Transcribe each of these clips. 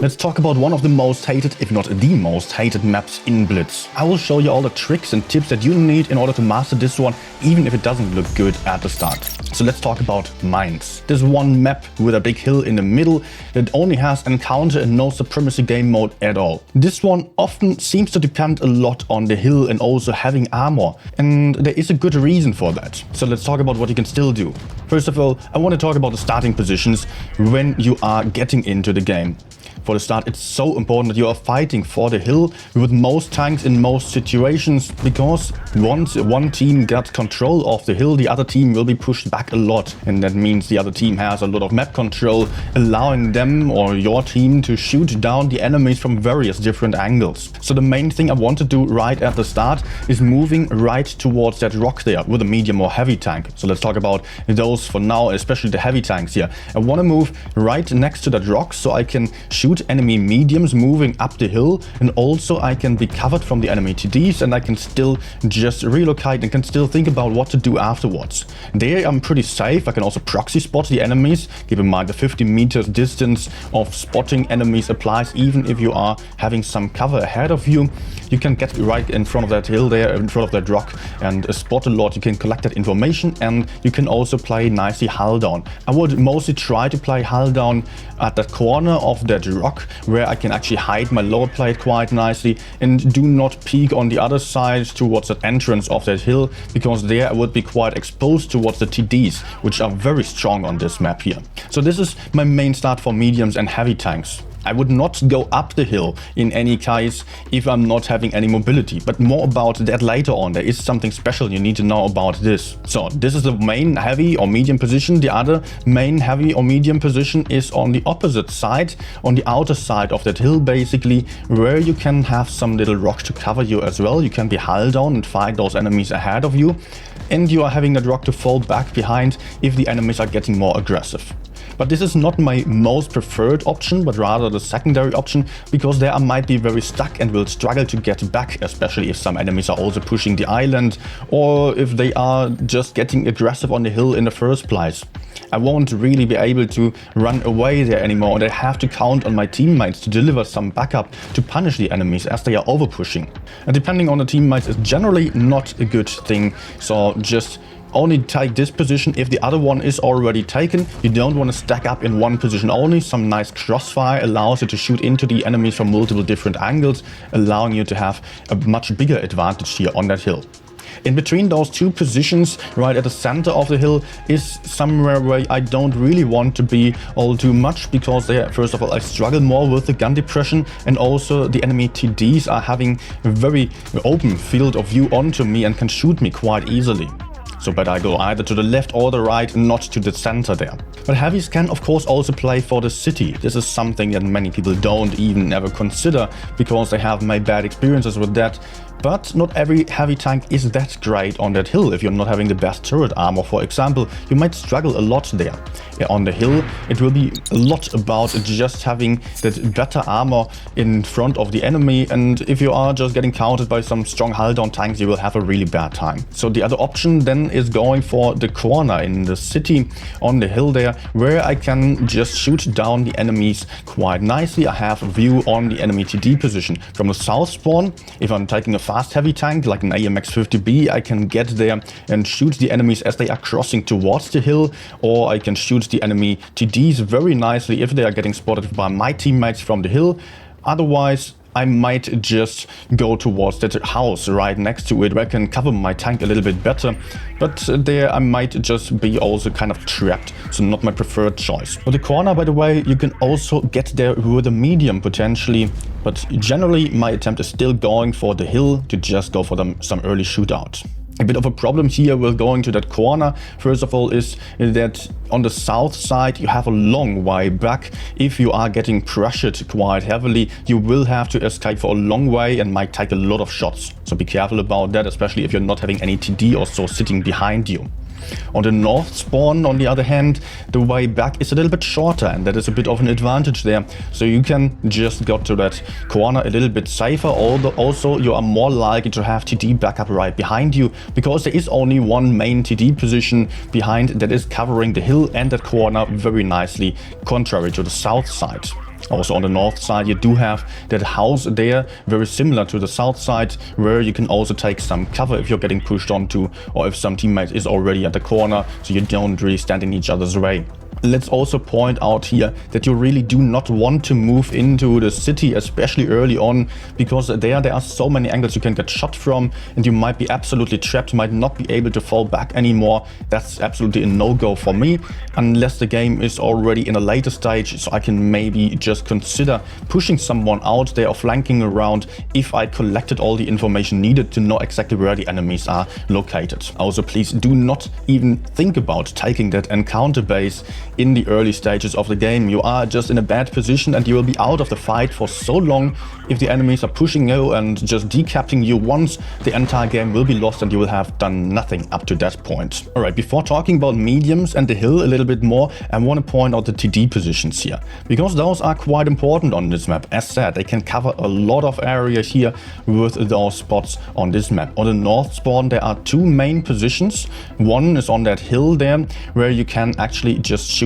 Let's talk about one of the most hated, if not the most hated maps in Blitz. I will show you all the tricks and tips that you need in order to master this one, even if it doesn't look good at the start. So let's talk about mines. This one map with a big hill in the middle that only has encounter and no supremacy game mode at all. This one often seems to depend a lot on the hill and also having armor, and there is a good reason for that. So let's talk about what you can still do. First of all, I want to talk about the starting positions when you are getting into the game. For the start, it's so important that you are fighting for the hill with most tanks in most situations, because once one team gets control of the hill, the other team will be pushed back a lot, and that means the other team has a lot of map control, allowing them or your team to shoot down the enemies from various different angles. So the main thing I want to do right at the start is moving right towards that rock there with a medium or heavy tank. So let's talk about those for now, especially the heavy tanks here. I want to move right next to that rock so I can shoot enemy mediums moving up the hill, and also I can be covered from the enemy TDs, and I can still just relocate and can still think about what to do afterwards. There I'm pretty safe. I can also proxy spot the enemies. Keep in mind the 50 meters distance of spotting enemies applies even if you are having some cover ahead of you. You can get right in front of that hill there, in front of that rock, and spot a lot. You can collect that information, and you can also play nicely hull down. I would mostly try to play hull down at the corner of that rock, where I can actually hide my lower plate quite nicely, and do not peek on the other side towards the entrance of that hill, because there I would be quite exposed towards the TDs, which are very strong on this map here. So this is my main start for mediums and heavy tanks. I would not go up the hill in any case if I'm not having any mobility, but more about that later on. There is something special you need to know about this. So this is the main heavy or medium position. The other main heavy or medium position is on the opposite side, on the outer side of that hill basically, where you can have some little rock to cover you as well. You can be hull down and fight those enemies ahead of you, and you are having that rock to fall back behind if the enemies are getting more aggressive. But this is not my most preferred option, but rather the secondary option, because there I might be very stuck and will struggle to get back, especially if some enemies are also pushing the island, or if they are just getting aggressive on the hill in the first place. I won't really be able to run away there anymore, and I have to count on my teammates to deliver some backup to punish the enemies as they are over pushing. And depending on the teammates is generally not a good thing, so just only take this position if the other one is already taken. You don't want to stack up in one position only. Some nice crossfire allows you to shoot into the enemies from multiple different angles, allowing you to have a much bigger advantage here on that hill. In between those two positions, right at the center of the hill, is somewhere where I don't really want to be all too much, because there, first of all, I struggle more with the gun depression, and also the enemy TDs are having a very open field of view onto me and can shoot me quite easily. So better I go either to the left or the right, not to the center there. But heavies can of course also play for the city. This is something that many people don't even ever consider, because they have made bad experiences with that. But not every heavy tank is that great on that hill. If you're not having the best turret armor, for example, you might struggle a lot there. On the hill, it will be a lot about just having that better armor in front of the enemy, and if you are just getting countered by some strong hull down tanks, you will have a really bad time. So the other option then is going for the corner in the city on the hill there, where I can just shoot down the enemies quite nicely. I have a view on the enemy TD position from the south spawn. If I'm taking a fast heavy tank like an AMX 50B, I can get there and shoot the enemies as they are crossing towards the hill, or I can shoot the enemy TDs very nicely if they are getting spotted by my teammates from the hill. Otherwise, I might just go towards that house right next to it, where I can cover my tank a little bit better. But there I might just be also kind of trapped, so not my preferred choice. For the corner, by the way, you can also get there with a medium potentially, but generally my attempt is still going for the hill to just go for some early shootout. A bit of a problem here with going to that corner, first of all, is that on the south side you have a long way back. If you are getting pressured quite heavily, you will have to escape for a long way and might take a lot of shots. So be careful about that, especially if you're not having any TD or so sitting behind you. On the north spawn, on the other hand, the way back is a little bit shorter, and that is a bit of an advantage there. So you can just go to that corner a little bit safer. Although also you are more likely to have TD backup right behind you, because there is only one main TD position behind that is covering the hill and that corner very nicely, contrary to the south side. Also on the north side you do have that house there, very similar to the south side, where you can also take some cover if you're getting pushed onto, or if some teammate is already at the corner, so you don't really stand in each other's way. Let's also point out here that you really do not want to move into the city, especially early on, because there are so many angles you can get shot from, and you might be absolutely trapped, might not be able to fall back anymore. That's absolutely a no-go for me, unless the game is already in a later stage, so I can maybe just consider pushing someone out there or flanking around if I collected all the information needed to know exactly where the enemies are located. Also, please do not even think about taking that encounter base in the early stages of the game. You are just in a bad position and you will be out of the fight for so long. If the enemies are pushing you and just decapping you once, the entire game will be lost and you will have done nothing up to that point. Alright, before talking about mediums and the hill a little bit more, I want to point out the TD positions here, because those are quite important on this map. As said, they can cover a lot of area here with those spots on this map. On the north spawn there are two main positions. One is on that hill there, where you can actually just shoot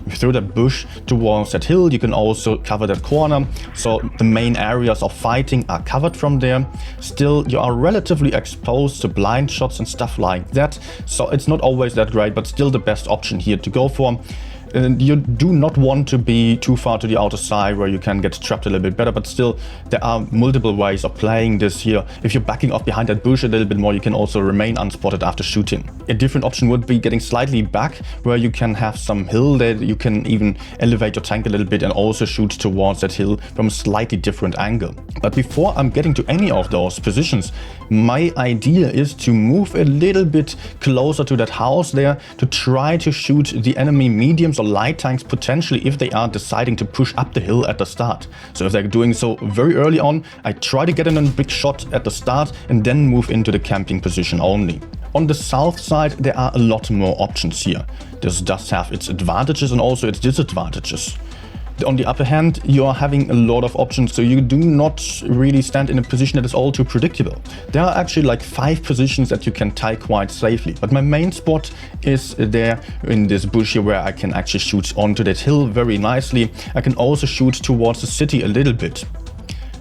through that bush towards that hill. You can also cover that corner, so the main areas of fighting are covered from there. Still, you are relatively exposed to blind shots and stuff like that, so it's not always that great, but still the best option here to go for. And you do not want to be too far to the outer side where you can get trapped a little bit better, but still there are multiple ways of playing this here. If you're backing off behind that bush a little bit more, you can also remain unspotted after shooting. A different option would be getting slightly back, where you can have some hill that you can even elevate your tank a little bit and also shoot towards that hill from a slightly different angle. But before I'm getting to any of those positions, my idea is to move a little bit closer to that house there to try to shoot the enemy mediums or light tanks potentially if they are deciding to push up the hill at the start. So if they're doing so very early on, I try to get in a big shot at the start and then move into the camping position only. On the south side there are a lot more options here. This does have its advantages and also its disadvantages. On the other hand, you are having a lot of options, so you do not really stand in a position that is all too predictable. There are actually like 5 positions that you can take quite safely, but my main spot is there in this bush here, where I can actually shoot onto that hill very nicely. I can also shoot towards the city a little bit.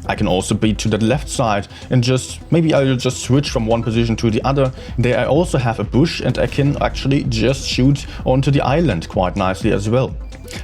I can also be to the left side and maybe I'll just switch from one position to the other. There I also have a bush and I can actually just shoot onto the island quite nicely as well.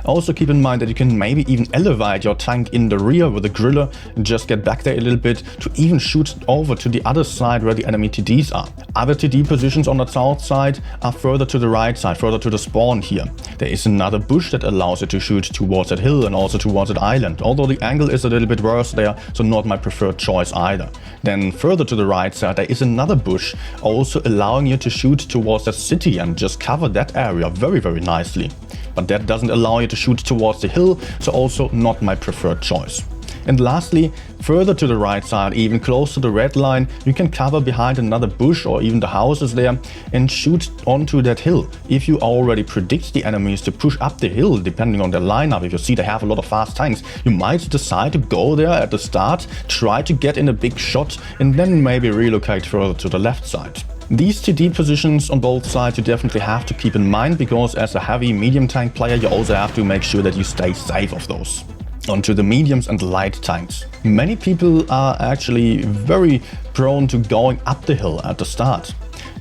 Also keep in mind that you can maybe even elevate your tank in the rear with a griller and just get back there a little bit to even shoot over to the other side where the enemy TDs are. Other TD positions on the south side are further to the right side, further to the spawn here. There is another bush that allows you to shoot towards that hill and also towards that island, although the angle is a little bit worse there, so not my preferred choice either. Then further to the right side there is another bush, also allowing you to shoot towards the city and just cover that area very, very nicely. But that doesn't allow you to shoot towards the hill, so also not my preferred choice. And lastly, further to the right side, even close to the red line, you can cover behind another bush or even the houses there and shoot onto that hill. If you already predict the enemies to push up the hill, depending on their lineup, if you see they have a lot of fast tanks, you might decide to go there at the start, try to get in a big shot and then maybe relocate further to the left side. These TD positions on both sides you definitely have to keep in mind, because as a heavy medium tank player you also have to make sure that you stay safe of those. Onto the mediums and light tanks. Many people are actually very prone to going up the hill at the start.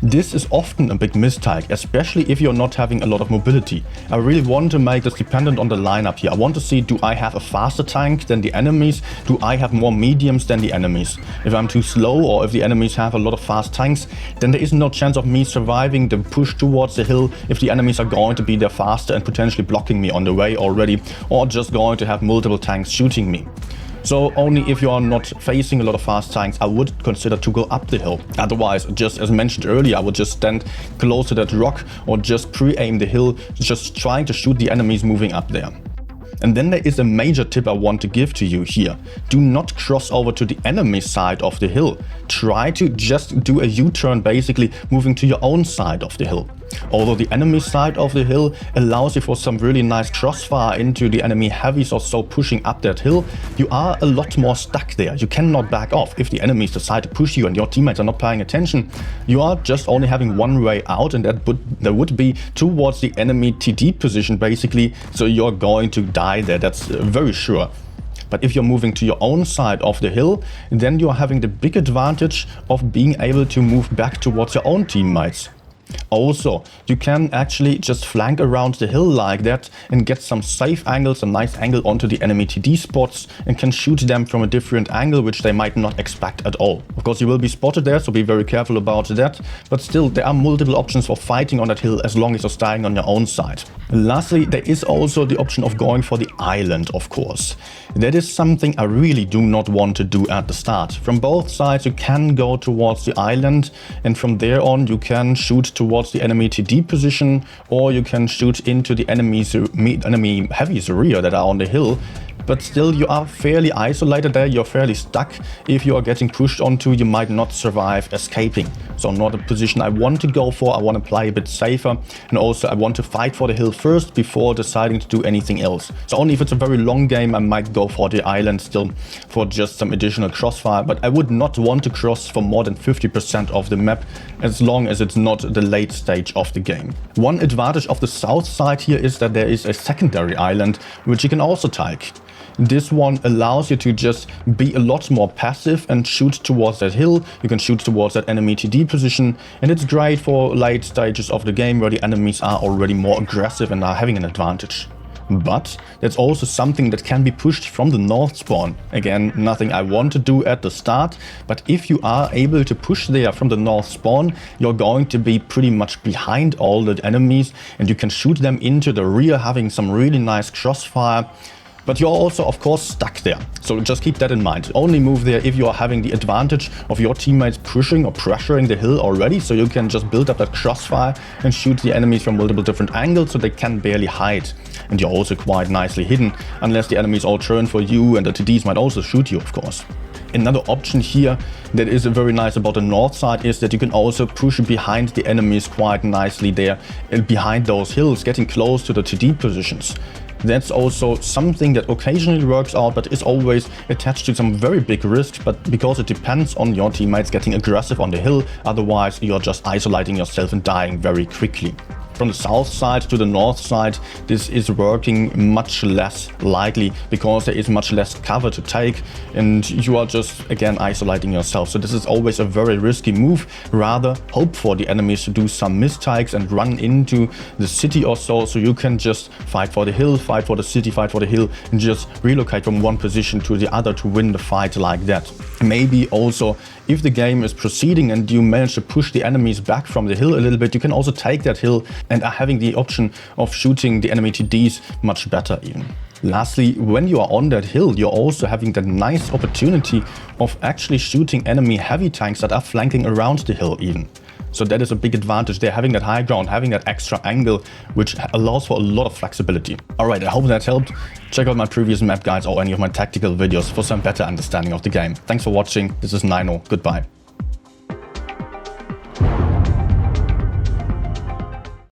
This is often a big mistake, especially if you're not having a lot of mobility. I really want to make this dependent on the lineup here. I want to see, do I have a faster tank than the enemies? Do I have more mediums than the enemies? If I'm too slow, or if the enemies have a lot of fast tanks, then there is no chance of me surviving the push towards the hill if the enemies are going to be there faster and potentially blocking me on the way already, or just going to have multiple tanks shooting me. So only if you are not facing a lot of fast tanks, I would consider to go up the hill. Otherwise, just as mentioned earlier, I would just stand close to that rock or just pre-aim the hill, just trying to shoot the enemies moving up there. And then there is a major tip I want to give to you here. Do not cross over to the enemy side of the hill. Try to just do a U-turn, basically moving to your own side of the hill. Although the enemy side of the hill allows you for some really nice crossfire into the enemy heavies or so pushing up that hill, you are a lot more stuck there. You cannot back off. If the enemies decide to push you and your teammates are not paying attention, you are just only having one way out, and that would be towards the enemy TD position basically, so you're going to die there, that's very sure. But if you're moving to your own side of the hill, then you're having the big advantage of being able to move back towards your own teammates. Also, you can actually just flank around the hill like that and get some safe angles, a nice angle onto the enemy TD spots, and can shoot them from a different angle which they might not expect at all. Of course, you will be spotted there, so be very careful about that, but still there are multiple options for fighting on that hill as long as you're staying on your own side. Lastly, there is also the option of going for the island, of course. That is something I really do not want to do at the start. From both sides you can go towards the island, and from there on you can shoot towards the enemy TD position, or you can shoot into the enemy heavies rear that are on the hill. But still, you are fairly isolated there, you're fairly stuck. If you are getting pushed onto, you might not survive escaping. So not a position I want to go for. I want to play a bit safer, and also I want to fight for the hill first before deciding to do anything else. So only if it's a very long game I might go for the island still for just some additional crossfire, but I would not want to cross for more than 50% of the map as long as it's not the late stage of the game. One advantage of the south side here is that there is a secondary island which you can also take. This one allows you to just be a lot more passive and shoot towards that hill. You can shoot towards that enemy TD position, and it's great for late stages of the game where the enemies are already more aggressive and are having an advantage. But that's also something that can be pushed from the north spawn. Again, nothing I want to do at the start, but if you are able to push there from the north spawn, you're going to be pretty much behind all the enemies, and you can shoot them into the rear, having some really nice crossfire. But you're also, of course, stuck there. So just keep that in mind. Only move there if you are having the advantage of your teammates pushing or pressuring the hill already. So you can just build up that crossfire and shoot the enemies from multiple different angles so they can barely hide. And you're also quite nicely hidden, unless the enemies all turn for you, and the TDs might also shoot you, of course. Another option here that is very nice about the north side is that you can also push behind the enemies quite nicely there, and behind those hills, getting close to the TD positions. That's also something that occasionally works out, but is always attached to some very big risks, but because it depends on your teammates getting aggressive on the hill, otherwise you're just isolating yourself and dying very quickly. From the south side to the north side, this is working much less likely because there is much less cover to take, and you are just again isolating yourself. So this is always a very risky move. Rather hope for the enemies to do some mistakes and run into the city or so you can just fight for the hill, fight for the city, fight for the hill, and just relocate from one position to the other to win the fight like that. Maybe also, if the game is proceeding and you manage to push the enemies back from the hill a little bit, you can also take that hill and are having the option of shooting the enemy TDs much better even. Lastly, when you are on that hill, you're also having the nice opportunity of actually shooting enemy heavy tanks that are flanking around the hill even. So that is a big advantage there, having that high ground, having that extra angle, which allows for a lot of flexibility. Alright, I hope that helped. Check out my previous map guides or any of my tactical videos for some better understanding of the game. Thanks for watching. This is Nino. Goodbye.